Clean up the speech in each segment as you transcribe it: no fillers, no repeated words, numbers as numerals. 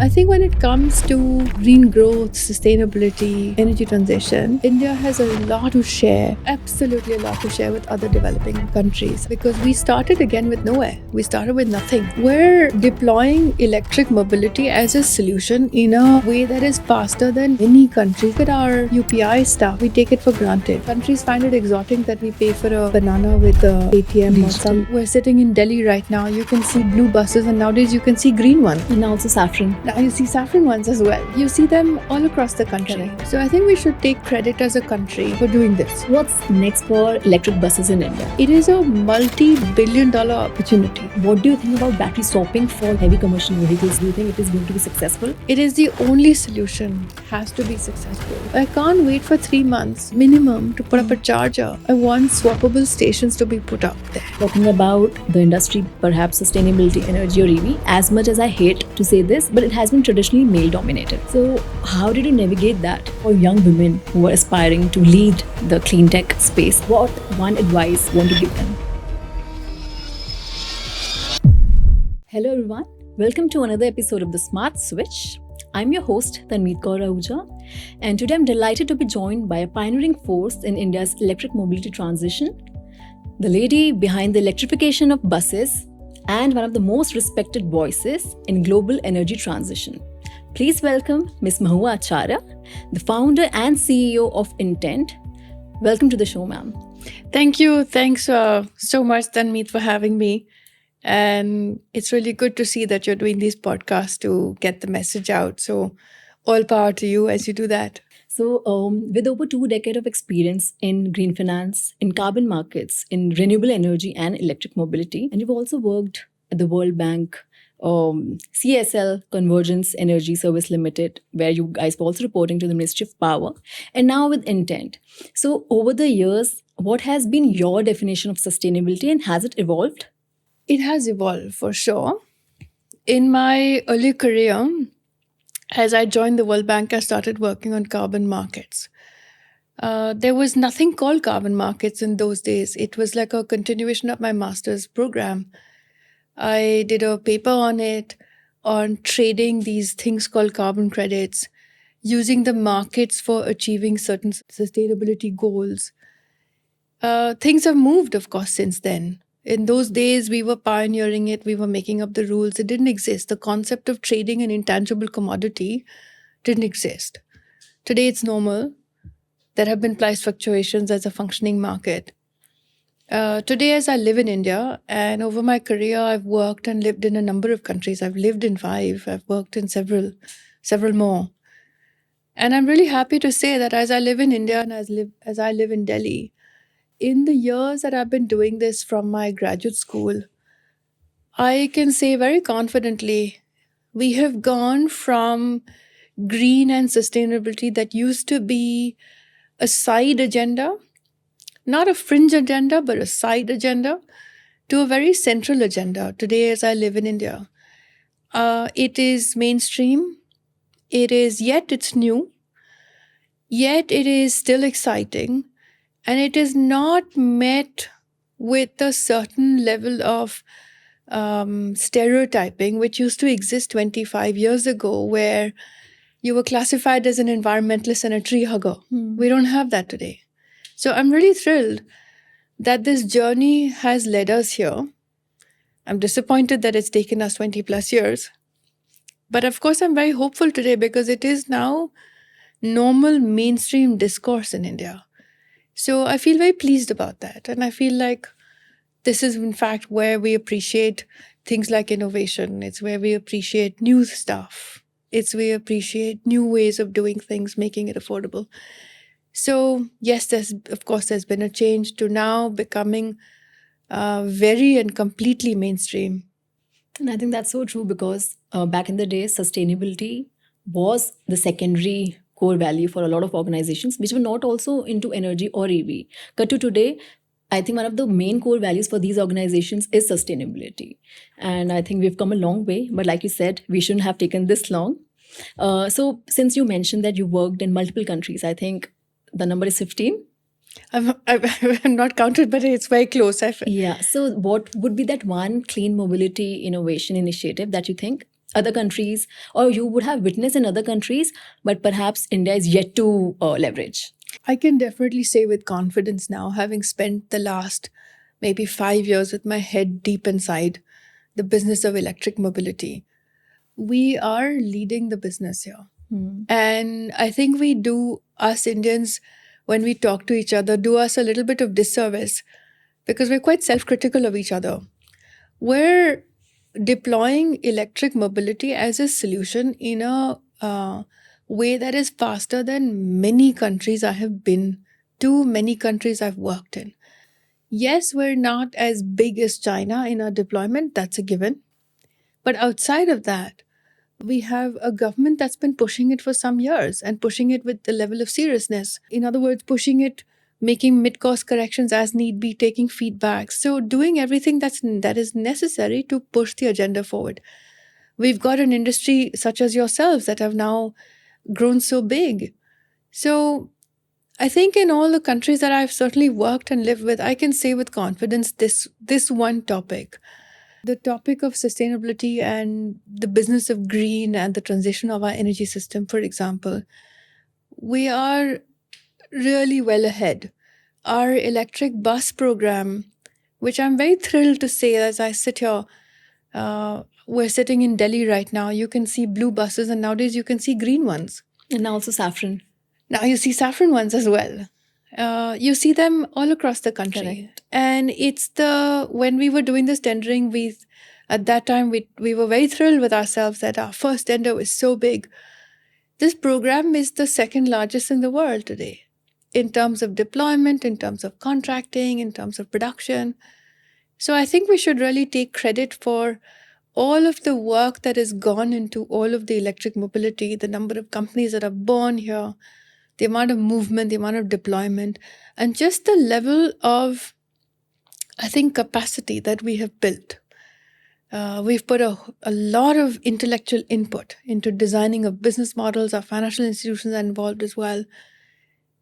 I think when it comes to green growth, sustainability, energy transition, India has a lot to share, absolutely a lot to share with other developing countries because we started again with nowhere. We started with nothing. We're deploying electric mobility as a solution in a way that is faster than many countries. With our UPI stuff, we take it for granted. Countries find it exotic that we pay for a banana with a ATM or some. We're sitting in Delhi right now. You can see blue buses and nowadays you can see green ones. And also saffron. Now you see saffron ones as well. You see them all across the country. Correct. So I think we should take credit as a country for doing this. What's next for electric buses in India? It is a multi-billion-dollar opportunity. What do you think about battery swapping for heavy commercial vehicles? Do you think it is going to be successful? It is the only solution. Has to be successful. I can't wait for 3 months minimum to put up a charger. I want swappable stations to be put up there. Talking about the industry, perhaps sustainability, energy or EV, as much as I hate to say this, but it has been traditionally male dominated. So how did you navigate that for young women who are aspiring to lead the clean tech space? What one advice you want to give them? Hello everyone, welcome to another episode of The Smart Switch. I'm your host Tanmeet Kaur Ahuja, and today I'm delighted to be joined by a pioneering force in India's electric mobility transition, the lady behind the electrification of buses and one of the most respected voices in global energy transition. Please welcome Ms. Mahua Acharya, the founder and CEO of Intent. Welcome to the show, ma'am. Thank you. Thanks so much, Tanmeet, for having me. And it's really good to see that you're doing these podcasts to get the message out. So all power to you as you do that. So with over 2 decades of experience in green finance, in carbon markets, in renewable energy and electric mobility, and you've also worked at the World Bank, CSL, Convergence Energy Service Limited, where you guys were also reporting to the Ministry of Power, and now with Intent. So over the years, what has been your definition of sustainability and has it evolved? It has evolved for sure. In my early career, as I joined the World Bank, I started working on carbon markets. There was nothing called carbon markets in those days. It was like a continuation of my master's program. I did a paper on it, on trading these things called carbon credits, using the markets for achieving certain sustainability goals. Things have moved, of course, since then. In those days, we were pioneering it. We were making up the rules. It didn't exist. The concept of trading an intangible commodity didn't exist. Today, it's normal. There have been price fluctuations as a functioning market. Today, as I live in India, and over my career, I've worked and lived in a number of countries. I've lived in 5. I've worked in several more. And I'm really happy to say that as I live in India and as I live in Delhi, in the years that I've been doing this from my graduate school, I can say very confidently, we have gone from green and sustainability that used to be a side agenda, not a fringe agenda, but a side agenda, to a very central agenda today as I live in India. It is mainstream. It's new, yet it is still exciting. And it is not met with a certain level of stereotyping, which used to exist 25 years ago, where you were classified as an environmentalist and a tree hugger. We don't have that today. So I'm really thrilled that this journey has led us here. I'm disappointed that it's taken us 20 plus years. But of course, I'm very hopeful today because it is now normal mainstream discourse in India. So I feel very pleased about that. And I feel like this is, in fact, where we appreciate things like innovation. It's where we appreciate new stuff. It's where we appreciate new ways of doing things, making it affordable. So yes, there's been a change to now becoming very and completely mainstream. And I think that's so true because back in the day, sustainability was the secondary core value for a lot of organizations which were not also into energy or EV. Cut to today, I think one of the main core values for these organizations is sustainability. And I think we've come a long way, but like you said, we shouldn't have taken this long. So since you mentioned that you worked in multiple countries, I think the number is 15. I've not counted, but it's very close. Yeah. So what would be that one clean mobility innovation initiative that you think other countries, or you would have witnessed in other countries, but perhaps India is yet to leverage? I can definitely say with confidence now, having spent the last maybe 5 years with my head deep inside the business of electric mobility, we are leading the business here. And I think we do, us Indians, when we talk to each other, do us a little bit of disservice because we're quite self critical of each other. We're deploying electric mobility as a solution in a way that is faster than many countries I have been to, many countries I've worked in. Yes, we're not as big as China in our deployment, that's a given. But outside of that, we have a government that's been pushing it for some years and pushing it with the level of seriousness. In other words, pushing it, making mid-course corrections as need be, taking feedback. So doing everything that is necessary to push the agenda forward. We've got an industry such as yourselves that have now grown so big. So I think in all the countries that I've certainly worked and lived with, I can say with confidence this one topic. The topic of sustainability and the business of green and the transition of our energy system, for example, we are really well ahead. Our electric bus program, which I'm very thrilled to say as I sit here, we're sitting in Delhi right now. You can see blue buses, and nowadays you can see green ones. And now also saffron. Now you see saffron ones as well. You see them all across the country. Correct. And when we were doing this tendering, at that time we were very thrilled with ourselves that our first tender was so big. This program is the second largest in the world today in terms of deployment, in terms of contracting, in terms of production. So I think we should really take credit for all of the work that has gone into all of the electric mobility, the number of companies that are born here, the amount of movement, the amount of deployment, and just the level of, I think, capacity that we have built. We've put a lot of intellectual input into designing of business models. Our financial institutions are involved as well.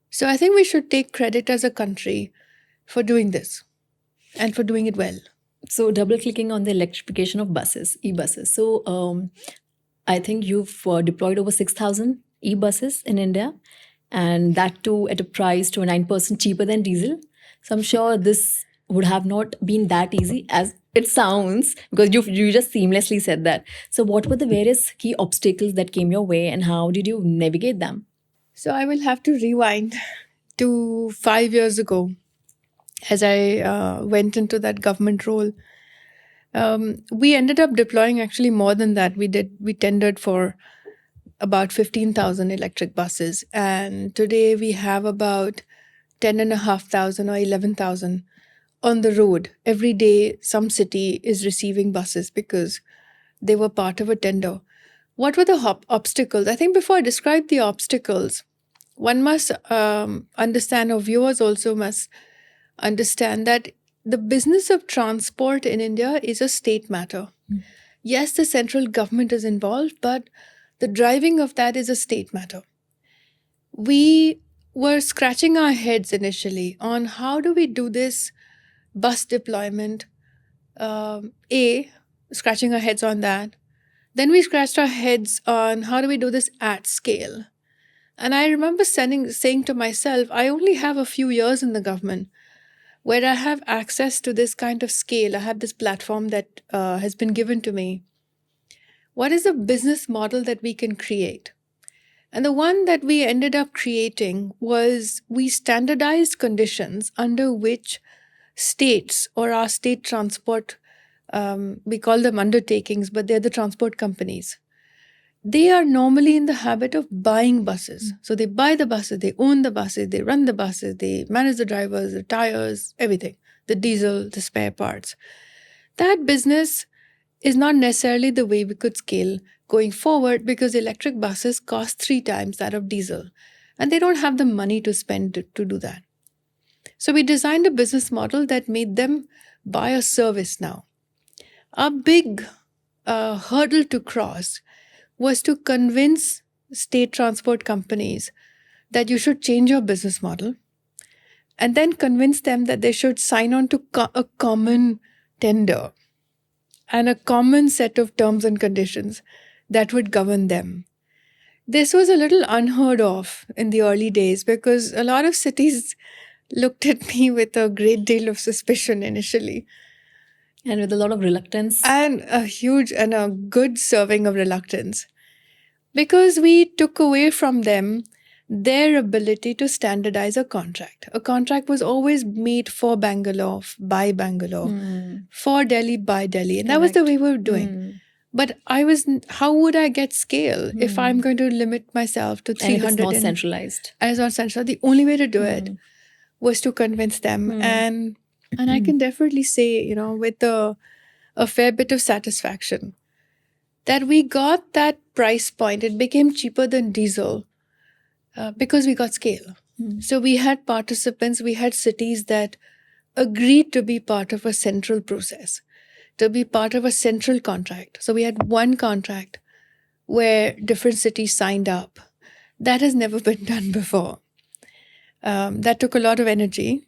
So I think we should take credit as a country for doing this and for doing it well. So double clicking on the electrification of buses, e-buses. So I think you've deployed over 6,000 e-buses in India, and that too at a price 29% cheaper than diesel. So I'm sure this would have not been that easy as it sounds, because you just seamlessly said that. So what were the various key obstacles that came your way, and how did you navigate them? So I will have to rewind to 5 years ago as I went into that government role. We ended up deploying actually more than that. We tendered for about 15,000 electric buses. And today we have about 10,500 or 11,000 on the road. Every day, some city is receiving buses because they were part of a tender. What were the obstacles? I think before I describe the obstacles, one must understand, or viewers also must understand, that the business of transport in India is a state matter. Yes, the central government is involved, but the driving of that is a state matter. We were scratching our heads initially on how do we do this bus deployment. Scratching our heads on that. Then we scratched our heads on how do we do this at scale. And I remember saying to myself, I only have a few years in the government where I have access to this kind of scale. I have this platform that has been given to me. What is a business model that we can create? And the one that we ended up creating was we standardized conditions under which states or our state transport, we call them undertakings, but they're the transport companies. They are normally in the habit of buying buses. So they buy the buses, they own the buses, they run the buses, they manage the drivers, the tires, everything, the diesel, the spare parts. That business is not necessarily the way we could scale going forward because electric buses cost 3 times that of diesel. And they don't have the money to spend to do that. So we designed a business model that made them buy a service now. A big hurdle to cross was to convince state transport companies that you should change your business model and then convince them that they should sign on to a common tender. and a common set of terms and conditions that would govern them. This was a little unheard of in the early days because a lot of cities looked at me with a great deal of suspicion initially, And with a lot of reluctance. and a huge and a good serving of reluctance, because we took away from them their ability to standardize a contract. A contract was always made for Bangalore, by Bangalore, for Delhi, by Delhi. And that was the way we were doing. But how would I get scale if I'm going to limit myself to 300? And it's not centralized. And it's not centralized. The only way to do it was to convince them. And I can definitely say, with a fair bit of satisfaction, that we got that price point. It became cheaper than diesel because we got scale. So we had participants, we had cities that agreed to be part of a central process, to be part of a central contract. So we had one contract where different cities signed up. That has never been done before. That took a lot of energy,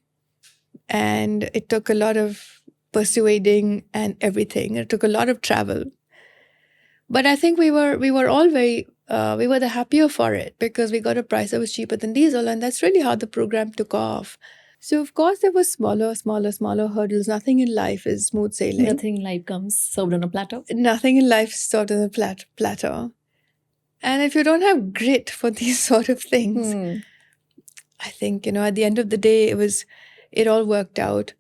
and it took a lot of persuading and everything. It took a lot of travel. But I think we were all very we were the happier for it because we got a price that was cheaper than diesel, and that's really how the program took off. So of course there were smaller hurdles. Nothing in life is smooth sailing. Nothing in life comes served on a platter. Nothing in life is served on a platter. And if you don't have grit for these sort of things, I think, at the end of the day, it all worked out.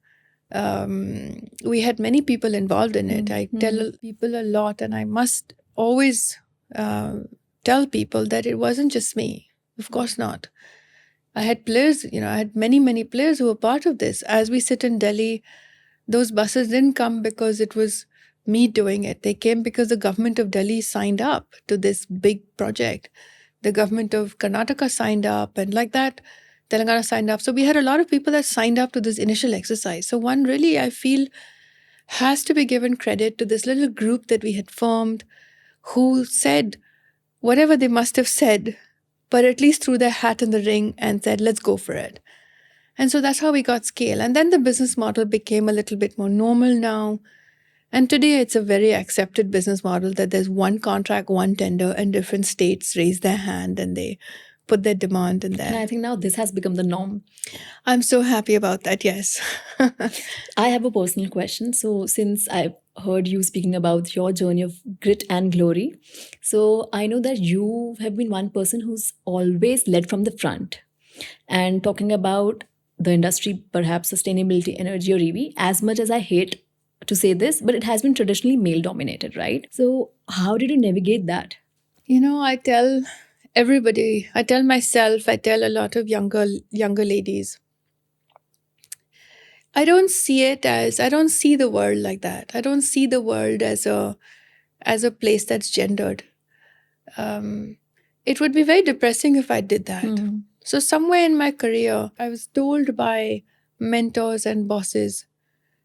We had many people involved in it. I tell people a lot, and I must always tell people that it wasn't just me. Of course not. I had players, I had many players who were part of this. As we sit in Delhi, those buses didn't come because it was me doing it. They came because the government of Delhi signed up to this big project. The government of Karnataka signed up, and like that, Telangana signed up. So we had a lot of people that signed up to this initial exercise. So one really, I feel, has to be given credit to this little group that we had formed, who said whatever they must have said, but at least threw their hat in the ring and said, let's go for it. And so that's how we got scale. And then the business model became a little bit more normal now. And today it's a very accepted business model that there's one contract, one tender, and different states raise their hand and they put their demand in there. And I think now this has become the norm. I'm so happy about that, yes. I have a personal question. So since I've heard you speaking about your journey of grit and glory, so I know that you have been one person who's always led from the front. And talking about the industry, perhaps sustainability, energy, or EV, as much as I hate to say this, but it has been traditionally male dominated, right? So how did you navigate that? I tell everybody, I tell myself, I tell a lot of younger ladies, I don't see the world like that. I don't see the world as a place that's gendered. It would be very depressing if I did that. So somewhere in my career, I was told by mentors and bosses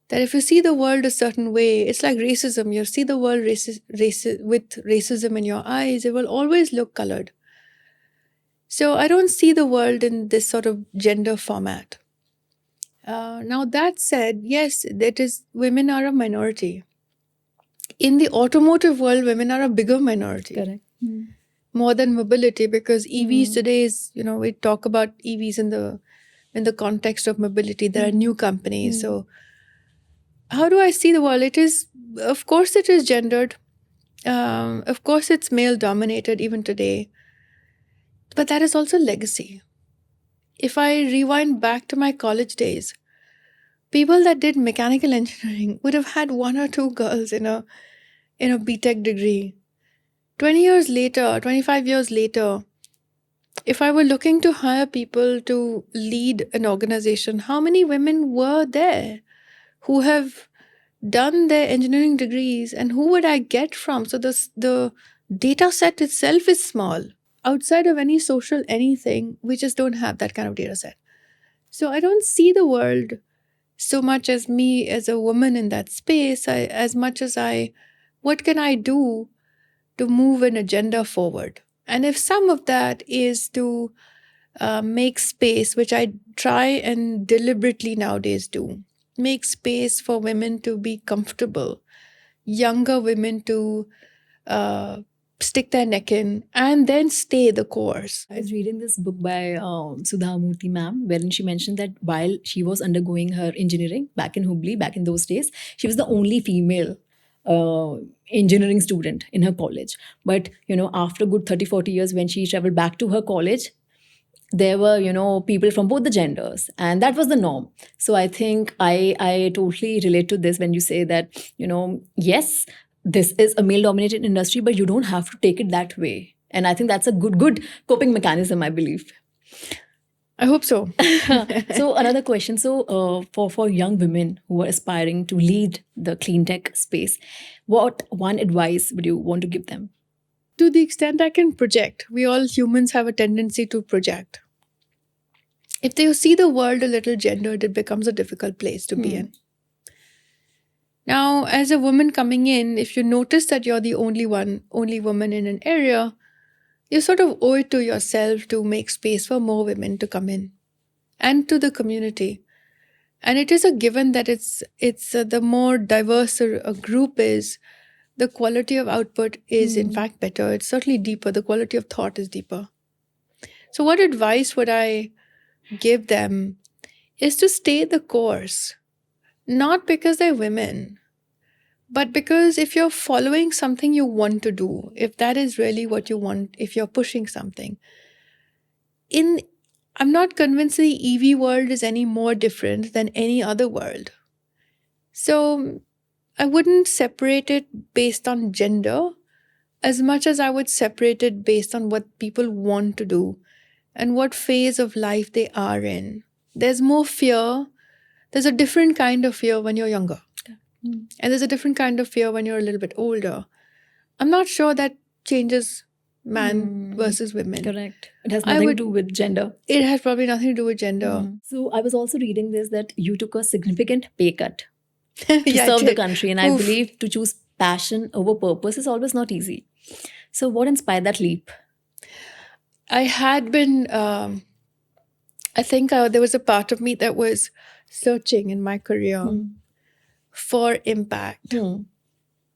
that if you see the world a certain way, it's like racism. You see the world with racism in your eyes, it will always look colored. So I don't see the world in this sort of gender format. Now that said, yes, women are a minority. In the automotive world, women are a bigger minority. Correct. More than mobility, because EVs today is, we talk about EVs in the context of mobility. There are new companies. So how do I see the world? Of course it is gendered. Of course it's male dominated even today. But that is also legacy. If I rewind back to my college days, people that did mechanical engineering would have had one or two girls in a BTech degree. 20 years later, 25 years later, if I were looking to hire people to lead an organization, how many women were there who have done their engineering degrees, and who would I get from? So the data set itself is small. Outside of any social anything, we just don't have that kind of data set. So I don't see the world so much as me as a woman in that space, as much as what can I do to move an agenda forward? And if some of that is to make space, which I try and deliberately nowadays do, make space for women to be comfortable, younger women to stick their neck in and then stay the course. I was reading this book by Sudha Murthy ma'am, wherein she mentioned that while she was undergoing her engineering back in Hubli, back in those days, she was the only female engineering student in her college. But, after good 30-40 years, when she traveled back to her college, there were, people from both the genders, and that was the norm. So I think I totally relate to this when you say that, yes, this is a male dominated industry, but you don't have to take it that way. And I think that's a good coping mechanism, I believe. I hope so. So another question. So for young women who are aspiring to lead the clean tech space, what one advice would you want to give them? To the extent I can project, we all humans have a tendency to project. If they see the world a little gendered, it becomes a difficult place to be in. Now, as a woman coming in, if you notice that you're the only woman in an area, you sort of owe it to yourself to make space for more women to come in and to the community. And it is a given that it's the more diverse a group is, the quality of output is in fact better. It's certainly deeper. The quality of thought is deeper. So what advice would I give them is to stay the course, not because they're women, but because if you're following something you want to do, if that is really what you want, if you're pushing something, I'm not convinced the EV world is any more different than any other world. So I wouldn't separate it based on gender as much as I would separate it based on what people want to do and what phase of life they are in. There's more fear. There's a different kind of fear when you're younger. And there's a different kind of fear when you're a little bit older. I'm not sure that changes man versus women. Correct. It has nothing to do with gender. It has probably nothing to do with gender. So I was also reading this that you took a significant pay cut to serve the country. And I believe to choose passion over purpose is always not easy. So what inspired that leap? I had been, I think there was a part of me that was searching in my career for impact.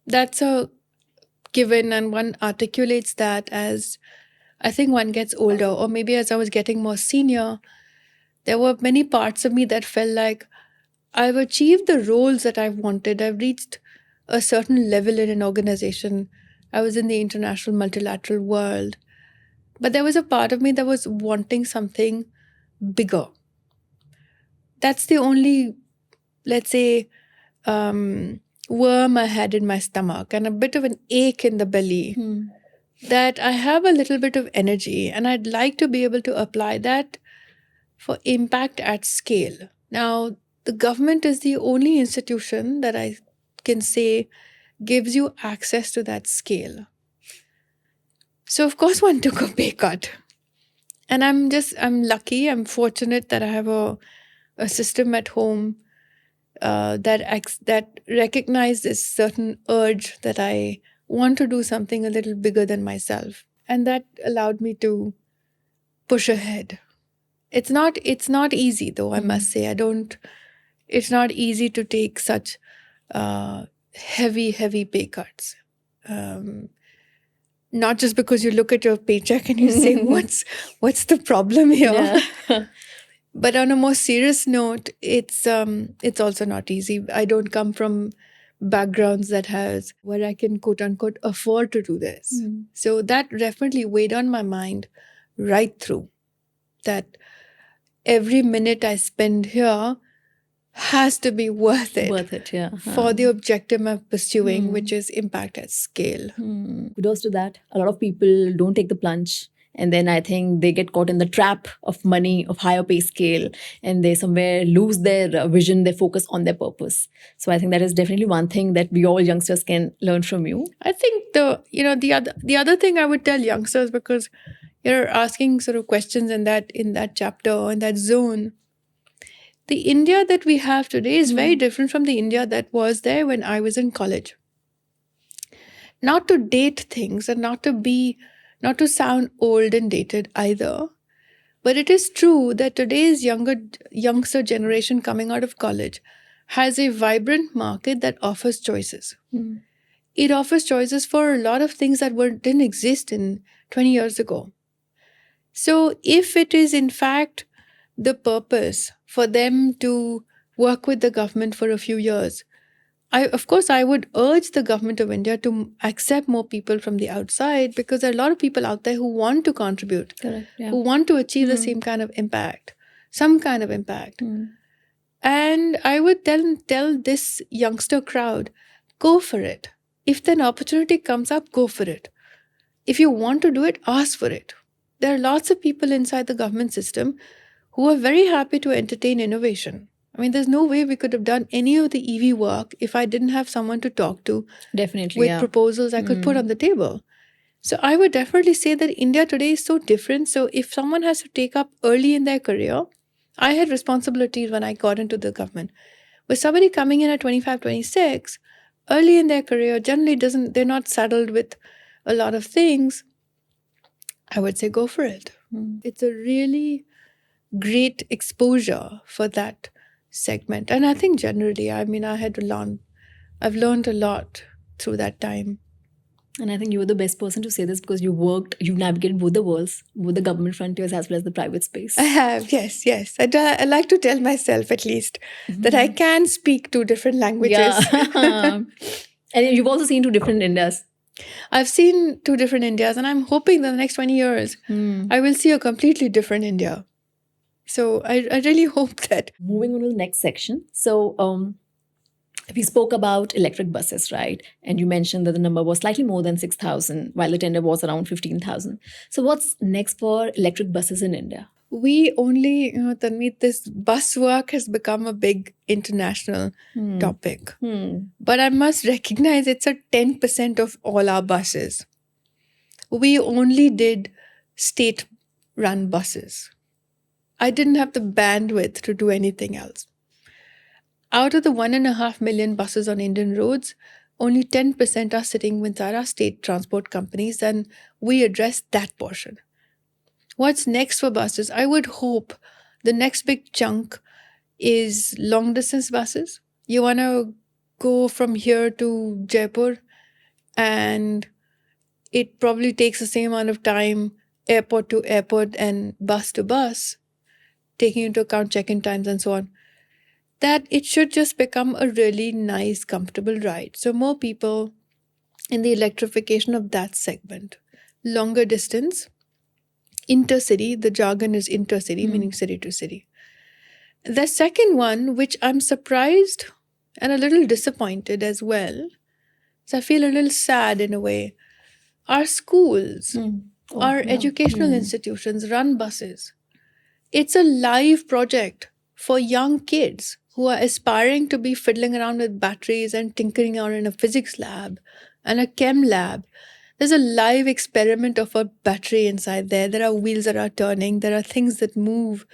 That's a given, and one articulates that as I think one gets older, or maybe as I was getting more senior, there were many parts of me that felt like I've achieved the roles that I've wanted. I've reached a certain level in an organization. I was in the international multilateral world. But there was a part of me that was wanting something bigger. That's the only, let's say, worm I had in my stomach and a bit of an ache in the belly that I have a little bit of energy and I'd like to be able to apply that for impact at scale. Now, the government is the only institution that I can say gives you access to that scale. So, of course, one took a pay cut. And I'm lucky, I'm fortunate that I have a system at home that recognizes this certain urge that I want to do something a little bigger than myself. And that allowed me to push ahead. It's not easy, though, I must say. It's not easy to take such heavy pay cuts. Not just because you look at your paycheck and you say, what's the problem here? Yeah. But on a more serious note, it's also not easy. I don't come from backgrounds where I can quote unquote afford to do this. So that definitely weighed on my mind right through. That every minute I spend here has to be worth it. Worth it, yeah. For the objective I'm pursuing, which is impact at scale. Kudos to that. A lot of people don't take the plunge. And then I think they get caught in the trap of money, of higher pay scale, and they somewhere lose their vision, their focus on their purpose. So I think that is definitely one thing that we all youngsters can learn from you. I think the other thing I would tell youngsters, because you're asking sort of questions in that chapter, in that zone. The India that we have today is very different from the India that was there when I was in college. Not to date things and not to sound old and dated either, but it is true that today's youngster generation coming out of college has a vibrant market that offers choices. it offers choices for a lot of things that didn't exist in 20 years ago. So if it is in fact the purpose for them to work with the government for a few years, I would urge the government of India to accept more people from the outside, because there are a lot of people out there who want to contribute, Correct. Yeah. who want to achieve the same kind of impact, some kind of impact. And I would tell this youngster crowd, go for it. If an opportunity comes up, go for it. If you want to do it, ask for it. There are lots of people inside the government system who are very happy to entertain innovation. I mean, there's no way we could have done any of the EV work if I didn't have someone to talk to Definitely, with yeah. proposals I could put on the table. So I would definitely say that India today is so different. So if someone has to take up early in their career, I had responsibilities when I got into the government. With somebody coming in at 25, 26, early in their career, generally they're not saddled with a lot of things. I would say go for it. It's a really great exposure for that segment. And I think generally, I mean, I've learned a lot through that time. And I think you were the best person to say this, because you navigated both the worlds, both the government frontiers as well as the private space. I have, yes. I like to tell myself at least that I can speak two different languages. Yeah. And you've also seen two different Indias. I've seen two different Indias, and I'm hoping that the next 20 years, I will see a completely different India. So I really hope that. Moving on to the next section. So we spoke about electric buses, right? And you mentioned that the number was slightly more than 6,000, while the tender was around 15,000. So what's next for electric buses in India? We only, Tanmeet, this bus work has become a big international topic. But I must recognize it's a 10% of all our buses. We only did state-run buses. I didn't have the bandwidth to do anything else. Out of the 1.5 million buses on Indian roads, only 10% are sitting with our state transport companies, and we address that portion. What's next for buses? I would hope the next big chunk is long distance buses. You want to go from here to Jaipur, and it probably takes the same amount of time, airport to airport and bus to bus, taking into account check-in times and so on, that it should just become a really nice, comfortable ride. So more people in the electrification of that segment. Longer distance, intercity, the jargon is intercity, meaning city to city. The second one, which I'm surprised and a little disappointed as well, so I feel a little sad in a way, our schools, our educational institutions run buses. It's a live project for young kids who are aspiring to be fiddling around with batteries and tinkering around in a physics lab and a chem lab. There's a live experiment of a battery inside there. There are wheels that are turning. There are things that move.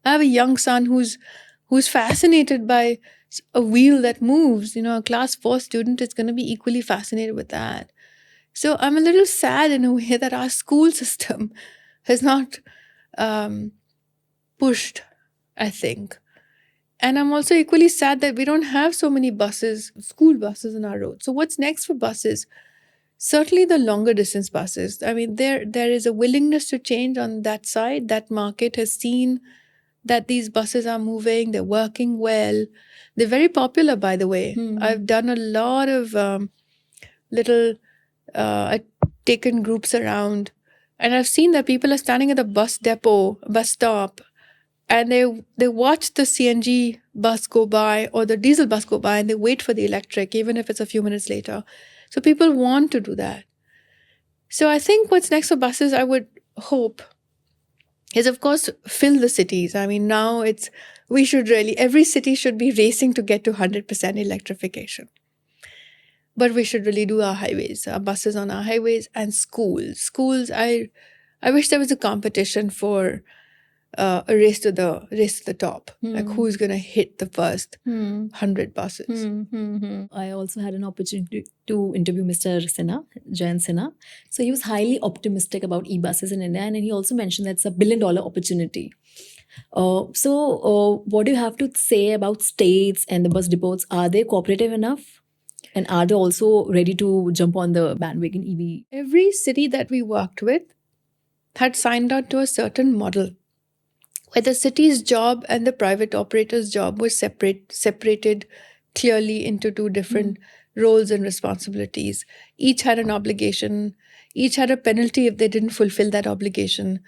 I have a young son who's fascinated by a wheel that moves. A class 4 student is going to be equally fascinated with that. So I'm a little sad in a way that our school system has not pushed, I think. And I'm also equally sad that we don't have so many buses, school buses on our roads. So what's next for buses? Certainly the longer distance buses. I mean, there is a willingness to change on that side. That market has seen that these buses are moving, they're working well. They're very popular, by the way. I've done a lot of I've taken groups around, and I've seen that people are standing at the bus stop, and they watch the CNG bus go by or the diesel bus go by, and they wait for the electric, even if it's a few minutes later. So people want to do that. So I think what's next for buses, I would hope, is of course fill the cities. I mean, now every city should be racing to get to 100% electrification. But we should really do our highways, our buses on our highways, and schools. Schools, I wish there was a competition for a race to the top. Like who's going to hit the first 100 buses. I also had an opportunity to interview Mr. Jayant Sinha. So he was highly optimistic about e-buses in India, and he also mentioned that it's $1 billion opportunity. So what do you have to say about states and the bus depots? Are they cooperative enough? And are they also ready to jump on the bandwagon EV? Every city that we worked with had signed on to a certain model where the city's job and the private operator's job was separated clearly into two different roles and responsibilities. Each had an obligation, each had a penalty if they didn't fulfill that obligation.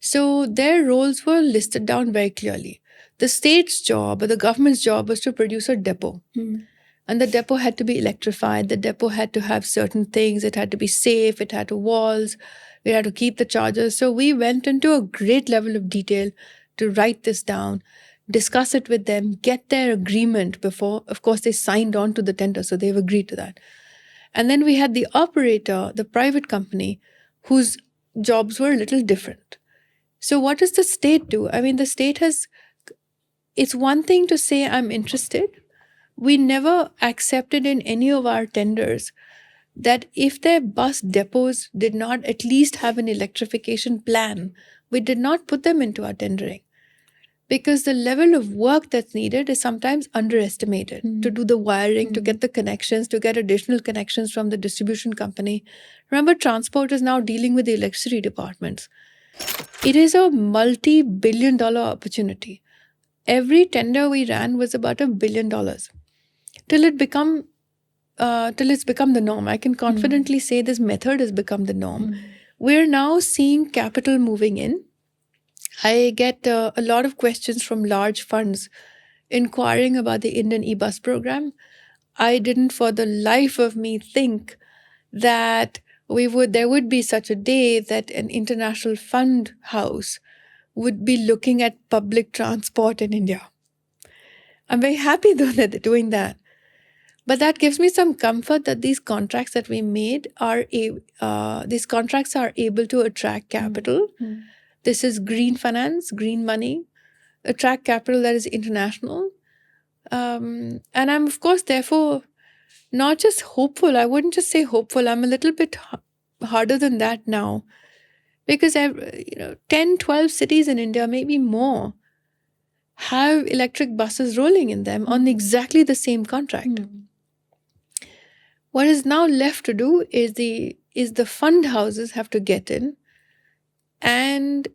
So their roles were listed down very clearly. The state's job or the government's job was to produce a depot. And the depot had to be electrified. The depot had to have certain things. It had to be safe. It had to walls. We had to keep the chargers. So we went into a great level of detail to write this down, discuss it with them, get their agreement before, of course, they signed on to the tender. So they've agreed to that. And then we had the operator, the private company, whose jobs were a little different. So what does the state do? I mean, the state has, it's one thing to say, I'm interested. We never accepted in any of our tenders that if their bus depots did not at least have an electrification plan, we did not put them into our tendering. Because the level of work that's needed is sometimes underestimated to do the wiring, to get the connections, to get additional connections from the distribution company. Remember, transport is now dealing with the electricity departments. It is a multi-billion-dollar opportunity. Every tender we ran was about $1 billion. Till it's become the norm. I can confidently say this method has become the norm. We're now seeing capital moving in. I get a lot of questions from large funds inquiring about the Indian e-bus program. I didn't for the life of me think that there would be such a day that an international fund house would be looking at public transport in India. I'm very happy though that they're doing that. But that gives me some comfort that these contracts that we made are able to attract capital. This is green finance, green money, attract capital that is international. And I'm, of course, therefore, not just hopeful. I wouldn't just say hopeful. I'm a little bit harder than that now. Because 10, 12 cities in India, maybe more, have electric buses rolling in them on exactly the same contract. What is now left to do is the fund houses have to get in, and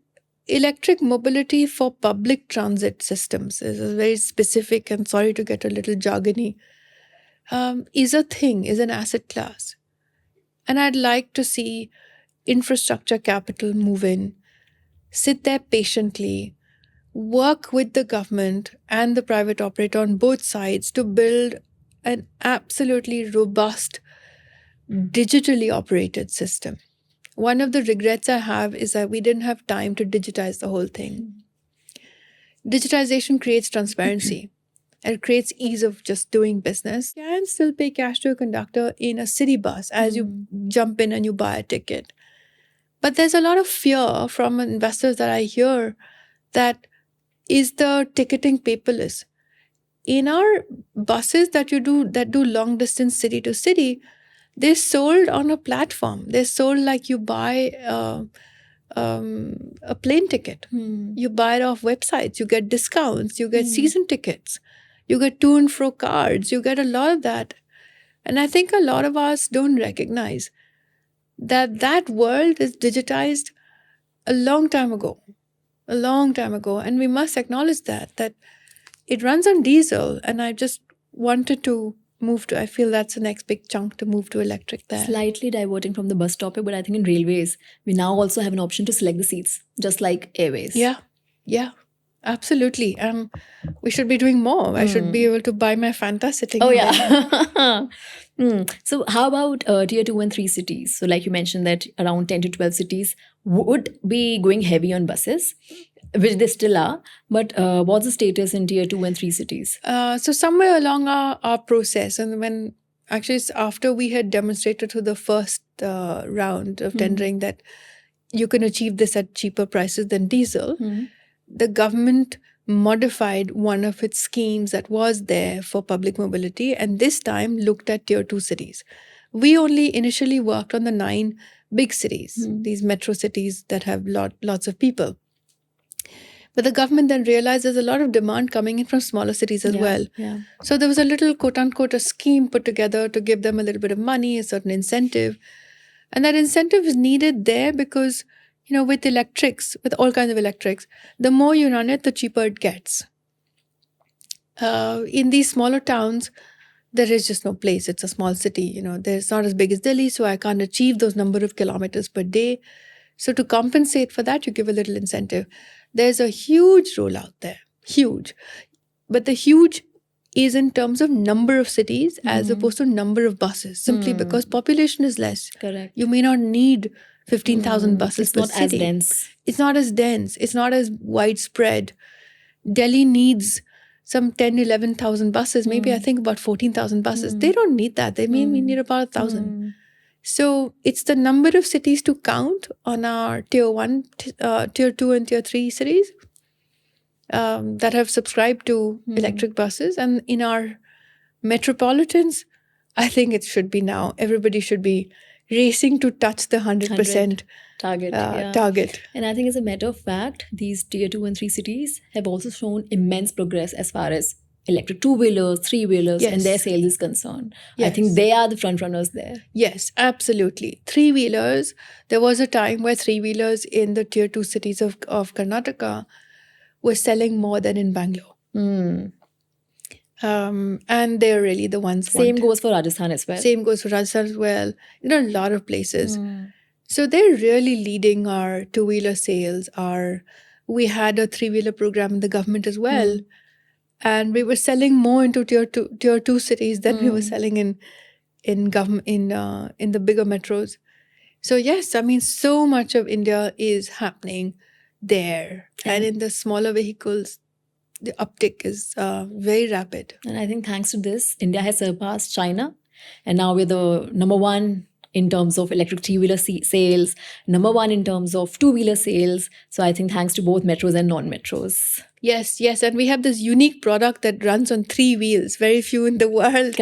electric mobility for public transit systems is a very specific, and sorry to get a little jargony, is a thing, is an asset class. And I'd like to see infrastructure capital move in, sit there patiently, work with the government and the private operator on both sides to build an absolutely robust, digitally operated system. One of the regrets I have is that we didn't have time to digitize the whole thing. Digitization creates transparency. It creates ease of just doing business. You can still pay cash to a conductor in a city bus as you jump in and you buy a ticket. But there's a lot of fear from investors that I hear that is the ticketing paperless. In our buses that do long distance city to city, they're sold on a platform. They're sold like you buy a plane ticket. You buy it off websites. You get discounts. You get season tickets. You get to and fro cards. You get a lot of that. And I think a lot of us don't recognize that world is digitized a long time ago. And we must acknowledge that it runs on diesel. And I just wanted to move to, I feel that's the next big chunk to move to electric there. Slightly diverting from the bus topic, but I think in railways, we now also have an option to select the seats, just like airways. Yeah, absolutely. We should be doing more. I should be able to buy my Fanta sitting in yeah. So how about tier 2 and 3 cities? So like you mentioned that around 10 to 12 cities would be going heavy on buses, which they still are. But what's the status in tier 2 and 3 cities? So somewhere along our process, and when actually it's after we had demonstrated to the first round of tendering that you can achieve this at cheaper prices than diesel, the government modified one of its schemes that was there for public mobility, and this time looked at tier 2 cities. We only initially worked on the 9 big cities, these metro cities that have lots of people. But the government then realized there's a lot of demand coming in from smaller cities as well. Yeah. So there was a little quote unquote a scheme put together to give them a little bit of money, a certain incentive. And that incentive is needed there because, with electrics, with all kinds of electrics, the more you run it, the cheaper it gets. In these smaller towns, there is just no place. It's a small city. There's not as big as Delhi, so I can't achieve those number of kilometers per day. So to compensate for that, you give a little incentive. There's a huge rollout there, huge. But the huge is in terms of number of cities as opposed to number of buses, simply because population is less. Correct. You may not need 15,000 buses per city. It's not as dense. It's not as dense. It's not as widespread. Delhi needs some 10, 11,000 buses, maybe I think about 14,000 buses. They don't need that. They may need about 1,000. So it's the number of cities to count on our tier 1, tier 2 and tier 3 cities that have subscribed to electric buses. And in our metropolitans, I think it should be now. Everybody should be racing to touch the 100% target. And I think as a matter of fact, these tier 2 and 3 cities have also shown immense progress as far as electric two-wheelers, three-wheelers, and their sales is concerned. I think they are the front runners there. Yes, absolutely. Three-wheelers, there was a time where three-wheelers in the tier 2 cities of Karnataka were selling more than in Bangalore. And they're really the ones. Same goes for Rajasthan as well. Same goes for Rajasthan as well. There are a lot of places. So they're really leading our two-wheeler sales. We had a three-wheeler program in the government as well. And we were selling more into tier 2 cities than we were selling in the bigger metros. So yes, I mean, so much of India is happening there. And in the smaller vehicles, the uptick is very rapid. And I think thanks to this, India has surpassed China. And now we're the number one in terms of electric three-wheeler sales, number one in terms of two-wheeler sales. So I think thanks to both metros and non-metros. Yes. And we have this unique product that runs on 3 wheels. Very few in the world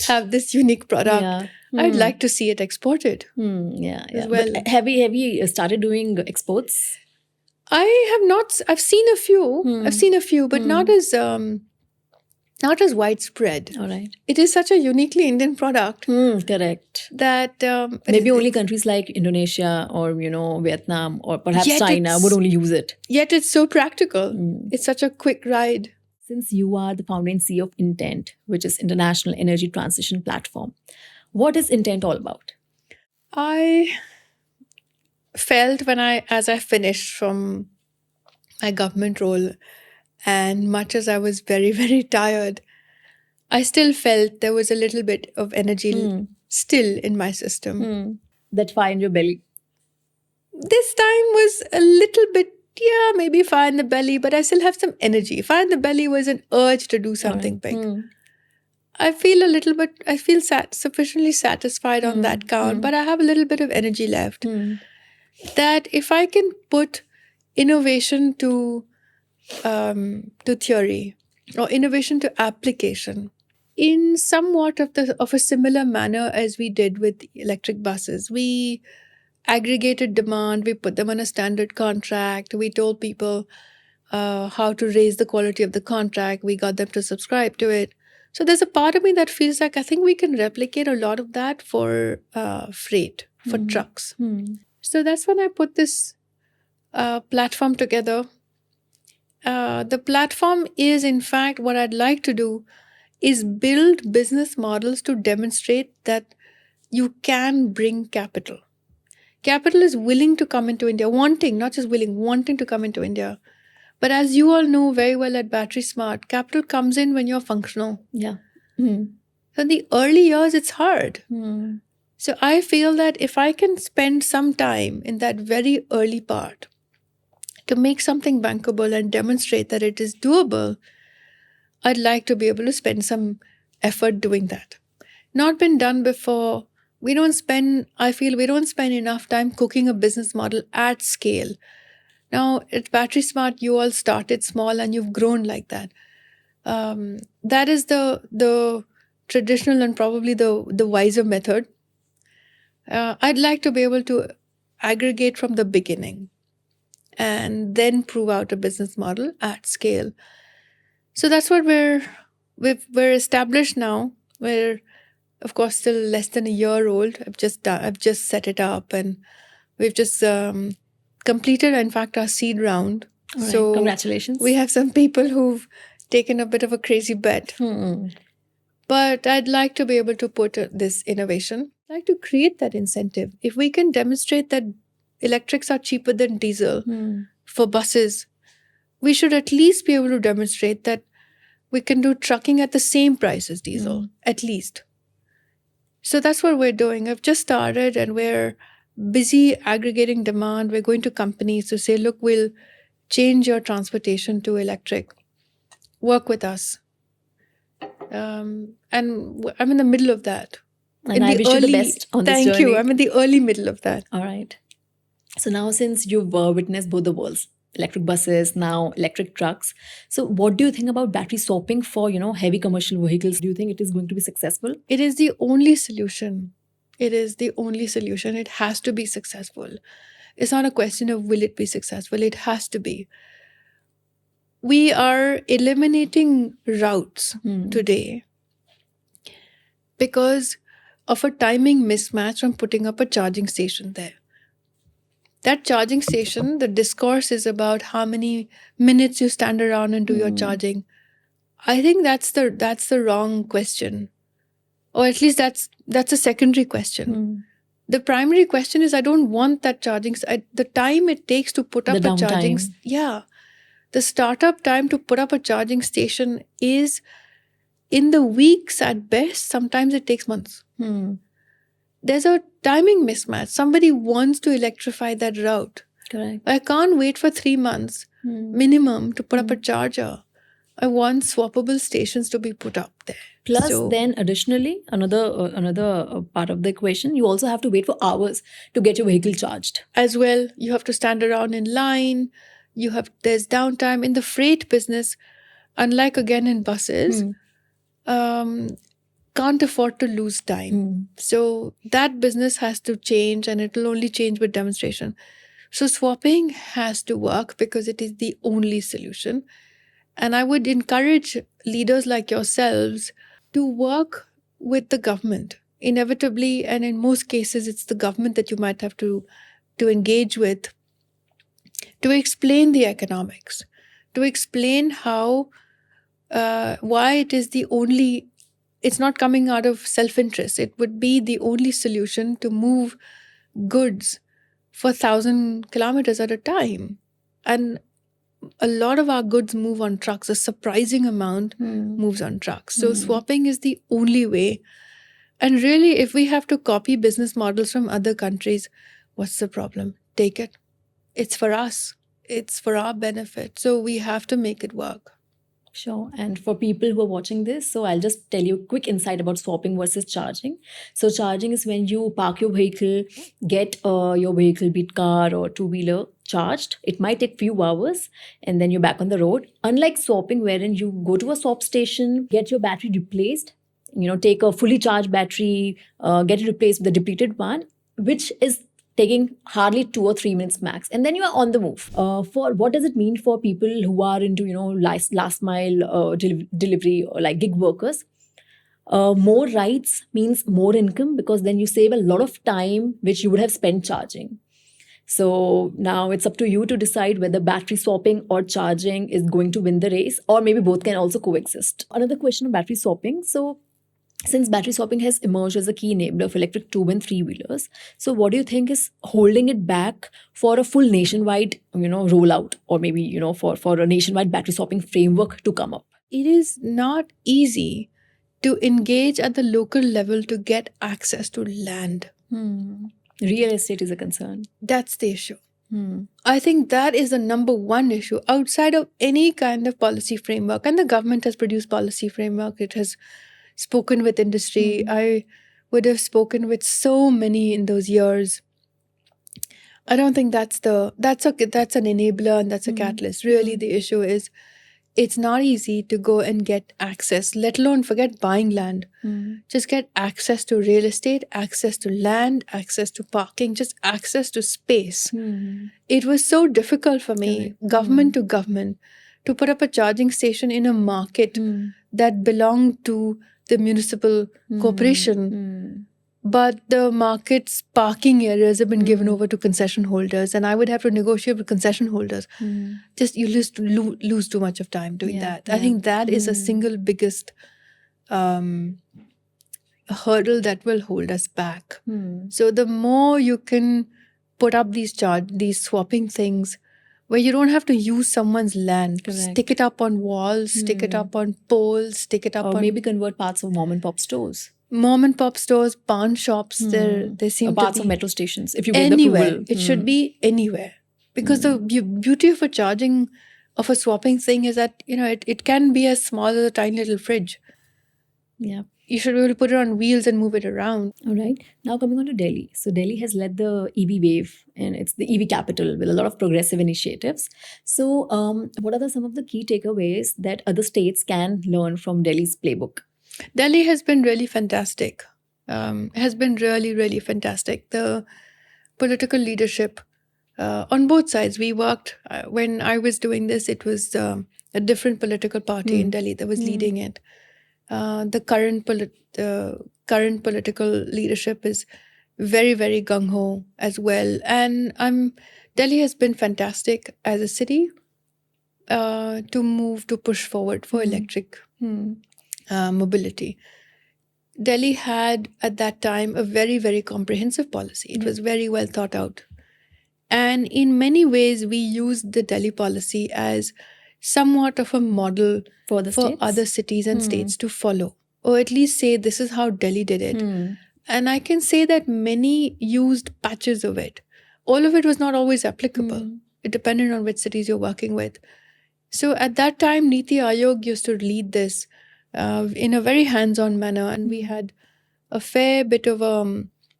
have this unique product. Yeah. I'd like to see it exported. As well. But have you started doing exports? I have not. I've seen a few. But not as widespread. All right. It is such a uniquely Indian product. Correct. That maybe only countries like Indonesia or Vietnam or perhaps China would only use it. Yet it's so practical. It's such a quick ride. Since you are the founder and CEO of Intent, which is International Energy Transition Platform, what is Intent all about? I felt as I finished from my government role, and much as I was very, very tired, I still felt there was a little bit of energy still in my system. That fire in your belly? This time was a little bit, maybe fire in the belly, but I still have some energy. Fire in the belly was an urge to do something big. I feel sufficiently satisfied on that count, but I have a little bit of energy left. That if I can put innovation to theory or innovation to application in somewhat of a similar manner as we did with electric buses. We aggregated demand, we put them on a standard contract, we told people how to raise the quality of the contract, we got them to subscribe to it. So there's a part of me that feels like I think we can replicate a lot of that for freight, for trucks. So that's when I put this platform together. The platform is, in fact, what I'd like to do is build business models to demonstrate that you can bring capital. Capital is willing to come into India, not just willing, wanting to come into India. But as you all know very well at Battery Smart, capital comes in when you're functional. Yeah. So in the early years, it's hard. So I feel that if I can spend some time in that very early part to make something bankable and demonstrate that it is doable, I'd like to be able to spend some effort doing that. Not been done before. We don't spend enough time cooking a business model at scale. Now, at Battery Smart, you all started small and you've grown like that. That is the traditional and probably the wiser method. I'd like to be able to aggregate from the beginning. and then prove out a business model at scale. So that's what we're established now. We're, of course, still less than a year old. I've just set it up, and we've just completed, in fact, our seed round. All right. So Congratulations. we have some people who've taken a bit of a crazy bet. But I'd like to be able to put this innovation, I'd like to create that incentive. If we can demonstrate that electrics are cheaper than diesel for buses, we should at least be able to demonstrate that we can do trucking at the same price as diesel, at least. So that's what we're doing. I've just started, and we're busy aggregating demand. We're going to companies to say, look, we'll change your transportation to electric. Work with us. And I'm in the middle of that. And I wish you the best on this journey. Thank you. I'm in the early middle of that. All right. So now, since you've witnessed both the worlds, electric buses, now electric trucks, so what do you think about battery swapping for, heavy commercial vehicles? Do you think it is going to be successful? It is the only solution. It is the only solution. It has to be successful. It's not a question of will it be successful. It has to be. We are eliminating routes today because of a timing mismatch from putting up a charging station there. That charging station, the discourse is about how many minutes you stand around and do your charging. I think that's the wrong question. Or at least that's a secondary question. The primary question is, I don't want that charging. The time it takes to put up a charging, the startup time to put up a charging station is in the weeks at best. Sometimes it takes months. There's a timing mismatch. Somebody wants to electrify that route. Correct. I can't wait for 3 months minimum to put up a charger. I want swappable stations to be put up there. Plus, then additionally, another part of the equation, you also have to wait for hours to get your vehicle charged. As well, you have to stand around in line. There's downtime in the freight business. Unlike again in buses, can't afford to lose time. So that business has to change, and it will only change with demonstration. So swapping has to work because it is the only solution. And I would encourage leaders like yourselves to work with the government. Inevitably, and in most cases, it's the government that you might have to engage with to explain the economics, to explain how, why it is the only, it's not coming out of self-interest. It would be the only solution to move goods for 1,000 kilometers at a time. And a lot of our goods move on trucks. A surprising amount moves on trucks. So swapping is the only way. And really, if we have to copy business models from other countries, what's the problem? Take it. It's for us. It's for our benefit. So we have to make it work. Sure. And for people who are watching this, so I'll just tell you a quick insight about swapping versus charging. So charging is when you park your vehicle, get your vehicle, be it car or two-wheeler, charged. It might take few hours and then you're back on the road. Unlike swapping, wherein you go to a swap station, get your battery replaced, take a fully charged battery, get it replaced with a depleted one, which is taking hardly 2 or 3 minutes max, and then you are on the move. For what does it mean for people who are into last mile delivery or like gig workers? More rides means more income, because then you save a lot of time which you would have spent charging. So now it's up to you to decide whether battery swapping or charging is going to win the race, or maybe both can also coexist. Another question on battery swapping. So since battery swapping has emerged as a key enabler of electric 2- and 3-wheelers, so what do you think is holding it back for a full nationwide, rollout, or maybe, for a nationwide battery swapping framework to come up? It is not easy to engage at the local level to get access to land. Real estate is a concern. That's the issue. I think that is the number one issue outside of any kind of policy framework. And the government has produced policy framework. It has spoken with industry. I would have spoken with so many in those years. I don't think that's an enabler and that's a catalyst. Really, the issue is it's not easy to go and get access, let alone forget buying land. Just get access to real estate, access to land, access to parking, just access to space. It was so difficult for me, government to government, to put up a charging station in a market that belonged to the municipal corporation. But the market's parking areas have been given over to concession holders, and I would have to negotiate with concession holders. Just you lose too much of time doing that. I think that is a single biggest hurdle that will hold us back. So the more you can put up these swapping things, where you don't have to use someone's land, stick it up on walls, stick it up on poles, stick it up or on maybe convert parts of mom and pop stores. Mom and pop stores, pawn shops, they seem parts to of be metro stations. If you get anywhere. the approval, It should be anywhere, because the beauty of a swapping thing is that it can be as small as a tiny little fridge. Yeah, you should be able to put it on wheels and move it around. All right. Now coming on to Delhi. So Delhi has led the EV wave, and it's the EV capital with a lot of progressive initiatives. So what are some of the key takeaways that other states can learn from Delhi's playbook? Delhi has been really fantastic. Has been really, really fantastic. The political leadership on both sides. We worked, when I was doing this, it was a different political party in Delhi that was leading it. The current political leadership is very, very gung-ho as well. And Delhi has been fantastic as a city to push forward for electric mobility. Delhi had at that time a very, very comprehensive policy. It was very well thought out. And in many ways, we used the Delhi policy as somewhat of a model for other cities and states to follow, or at least say this is how Delhi did it. And I can say that many used patches of it. All of it was not always applicable. It depended on which cities you're working with. So at that time, Niti Aayog used to lead this in a very hands-on manner, and we had a fair bit of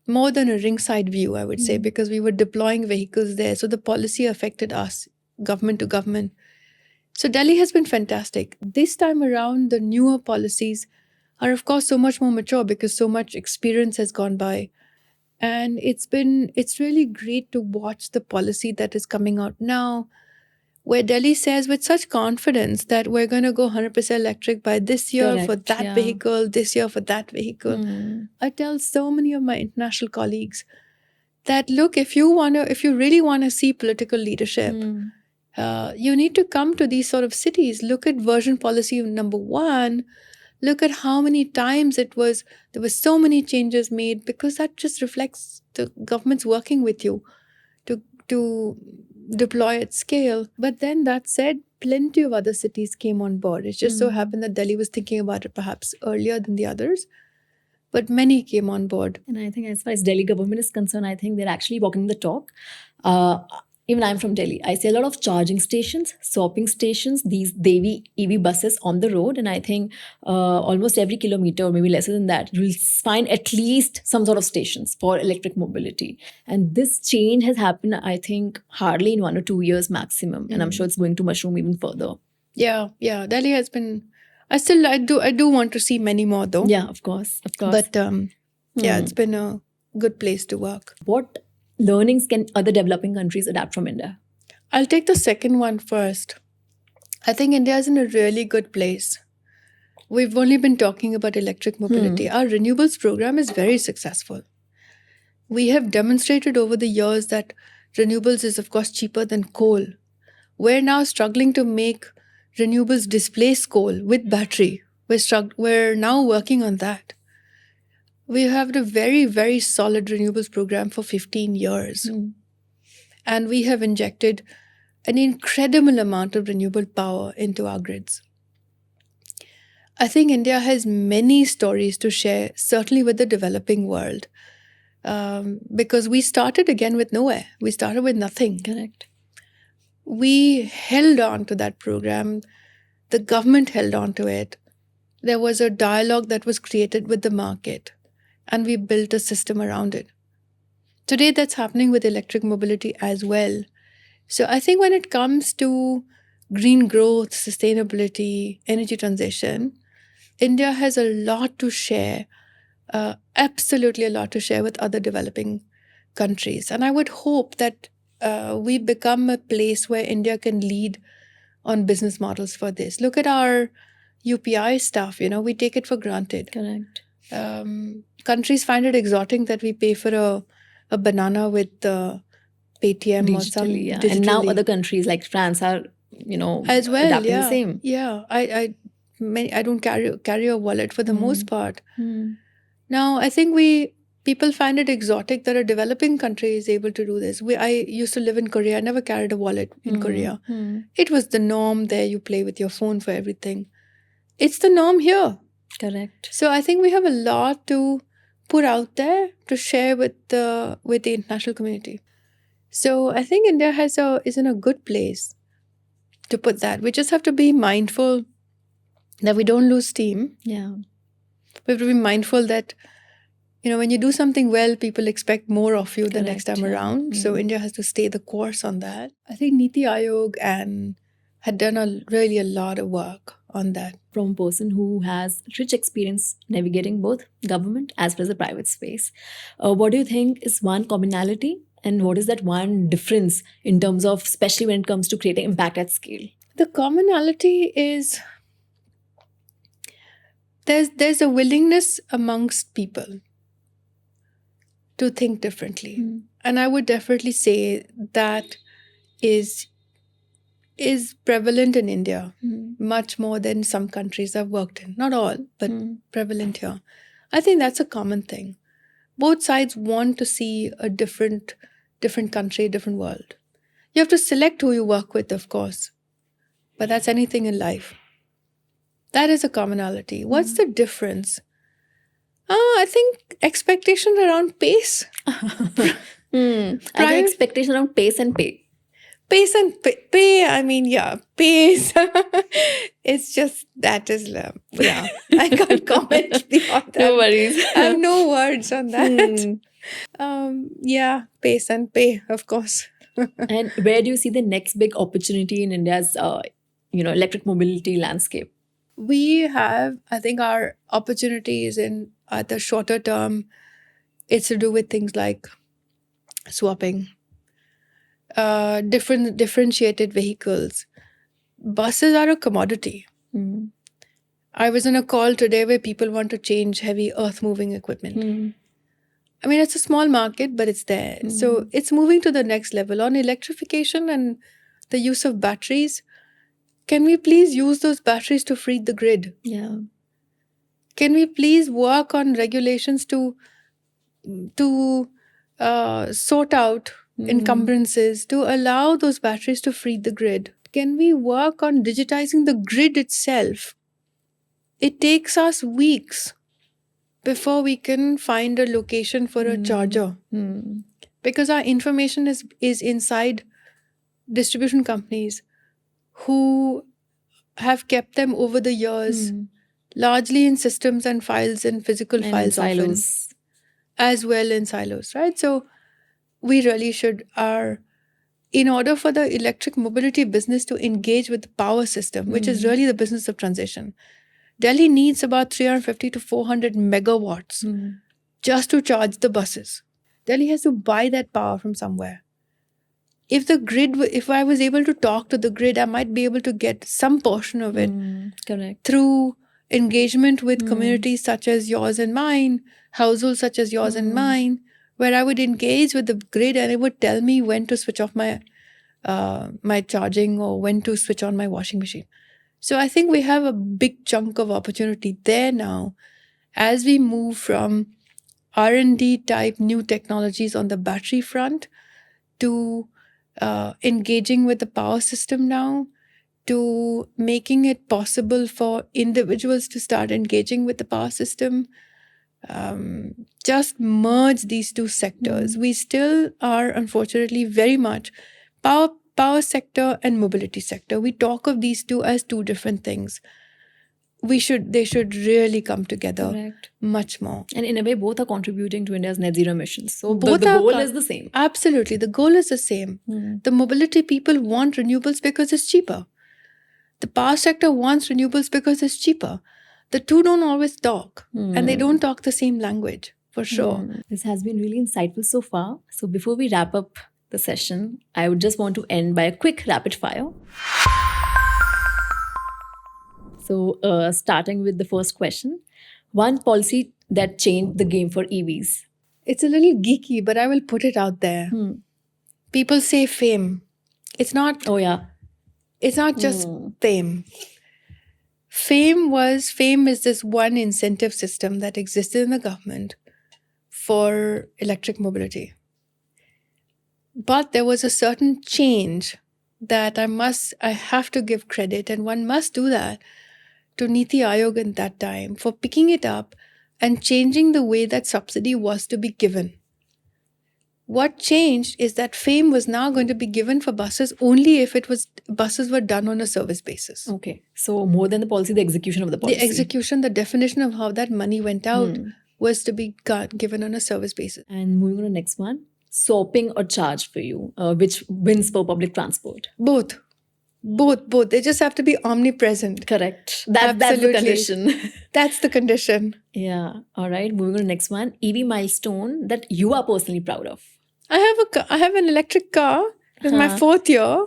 more than a ringside view, I would say, because we were deploying vehicles there. So the policy affected us, government to government. So Delhi has been fantastic. This time around, the newer policies are, of course, so much more mature because so much experience has gone by. And it's really great to watch the policy that is coming out now, where Delhi says with such confidence that we're going to go 100% electric by this year for that vehicle, this year for that vehicle. I tell so many of my international colleagues that, look, if you really want to see political leadership, you need to come to these sort of cities. Look at version policy number 1. Look at how many times there were so many changes made, because that just reflects the government's working with you to deploy at scale. But then that said, plenty of other cities came on board. It just so happened that Delhi was thinking about it perhaps earlier than the others, but many came on board. And I think as far as Delhi government is concerned, I think they're actually walking the talk. Even I'm from Delhi. I see a lot of charging stations, swapping stations, these Devi EV buses on the road. And I think almost every kilometer, or maybe lesser than that, you'll find at least some sort of stations for electric mobility. And this change has happened, I think, hardly in 1 or 2 years maximum. And I'm sure it's going to mushroom even further. Yeah. Delhi has been... I do want to see many more though. Yeah, of course. But it's been a good place to work. What learnings can other developing countries adapt from India? I'll take the second one first. I think India is in a really good place. We've only been talking about electric mobility. Our renewables program is very successful. We have demonstrated over the years that renewables is, of course, cheaper than coal. We're now struggling to make renewables displace coal with battery. We're now working on that. We have a very, very solid renewables program for 15 years. And we have injected an incredible amount of renewable power into our grids. I think India has many stories to share, certainly with the developing world, because we started again with nowhere. We started with nothing. Correct. We held on to that program. The government held on to it. There was a dialogue that was created with the market, and we built a system around it. Today, that's happening with electric mobility as well. So I think when it comes to green growth, sustainability, energy transition, India has a lot to share, absolutely a lot to share with other developing countries. And I would hope that we become a place where India can lead on business models for this. Look at our UPI stuff, we take it for granted. Correct. Countries find it exotic that we pay for a banana with Paytm or some Digitally, yeah. digitally. And now other countries like France are, as well, adapting yeah. the same. Yeah, I don't carry a wallet for the most part. Now, I think people find it exotic that a developing country is able to do this. I used to live in Korea. I never carried a wallet in Korea. It was the norm there. You play with your phone for everything. It's the norm here. Correct. So I think we have a lot to put out there to share with the international community. So I think India is in a good place to put that. We just have to be mindful that we don't lose steam. Yeah. We have to be mindful that, when you do something well, people expect more of you the next time yeah. around. So India has to stay the course on that. I think Niti Aayog had done really a lot of work on that. From a person who has rich experience navigating both government as well as the private space, what do you think is one commonality and what is that one difference in terms of, especially when it comes to creating impact at scale? The commonality is there's a willingness amongst people to think differently. And I would definitely say that is prevalent in India, much more than some countries I've worked in. Not all, but prevalent here. I think that's a common thing. Both sides want to see a different country, different world. You have to select who you work with, of course. But that's anything in life. That is a commonality. What's the difference? I think expectations around pace. Prior expectation around pace and pay. Pace and pay, I mean, yeah, pace. It's just, that is, yeah, I can't comment beyond that. No worries. I have no words on that. Yeah, pace and pay, of course. And where do you see the next big opportunity in India's, electric mobility landscape? We have, I think, our opportunities in the shorter term. It's to do with things like swapping, differentiated vehicles. Buses are a commodity. I was on a call today where people want to change heavy earth-moving equipment. I mean, it's a small market, but it's there. So it's moving to the next level. On electrification and the use of batteries, can we please use those batteries to free the grid? Yeah. Can we please work on regulations to sort out encumbrances, to allow those batteries to free the grid? Can we work on digitizing the grid itself? It takes us weeks before we can find a location for a charger. Because our information is inside distribution companies who have kept them over the years, largely in systems and files and physical And files silos. often, as well in silos, right? So we really should, in order for the electric mobility business to engage with the power system, which is really the business of transition, Delhi needs about 350 to 400 megawatts just to charge the buses. Delhi has to buy that power from somewhere. If I was able to talk to the grid, I might be able to get some portion of it Correct. through engagement with communities such as yours and mine, households such as yours and mine, where I would engage with the grid and it would tell me when to switch off my charging or when to switch on my washing machine. So I think we have a big chunk of opportunity there now as we move from R&D type new technologies on the battery front to engaging with the power system now, to making it possible for individuals to start engaging with the power system. Just merge these two sectors. We still are, unfortunately, very much power sector and mobility sector. We talk of these two as two different things. They should really come together. Correct. Much more. And in a way, both are contributing to India's net zero emissions. So Both the are goal is the same. Absolutely. The goal is the same. The mobility people want renewables because it's cheaper. The power sector wants renewables because it's cheaper. The two don't always talk, and they don't talk the same language, for sure. This has been really insightful so far. So before we wrap up the session, I would just want to end by a quick rapid fire. So starting with the first question, one policy that changed the game for EVs. It's a little geeky, but I will put it out there. People say fame. It's not. Oh yeah. It's not just fame. Fame is this one incentive system that existed in the government for electric mobility. But there was a certain change that I have to give credit, and one must do that, to Niti Aayog in that time for picking it up and changing the way that subsidy was to be given. What changed is that fame was now going to be given for buses only if buses were done on a service basis. Okay. So more than the policy, the execution of the policy. The execution, the definition of how that money went out was to be given on a service basis. And moving on to the next one, swapping or charge for you, which wins for public transport? Both. They just have to be omnipresent. Correct. That's the condition. That's the condition. Yeah. All right. Moving on to the next one, EV milestone that you are personally proud of. I have an electric car. It's my 4th year.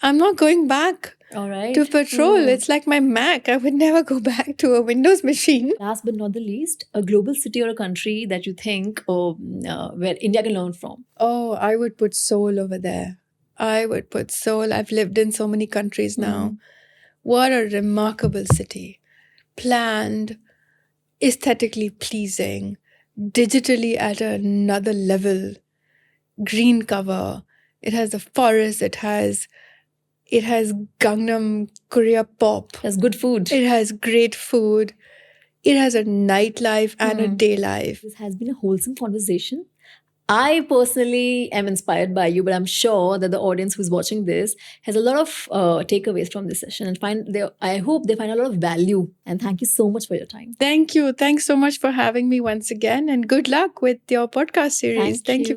I'm not going back All right. to petrol. It's like my Mac. I would never go back to a Windows machine. Last but not the least, a global city or a country that you think where India can learn from. Oh, I would put Seoul over there. I've lived in so many countries now. What a remarkable city. Planned, aesthetically pleasing, digitally at another level. Green cover. It has a forest. It has Gangnam Korea pop. It has good food. It has great food. It has a nightlife and a day life. This has been a wholesome conversation. I personally am inspired by you, but I'm sure that the audience who's watching this has a lot of takeaways from this session, and I hope they find a lot of value. And thank you so much for your time. Thank you. Thanks so much for having me once again, and good luck with your podcast series. Thank you.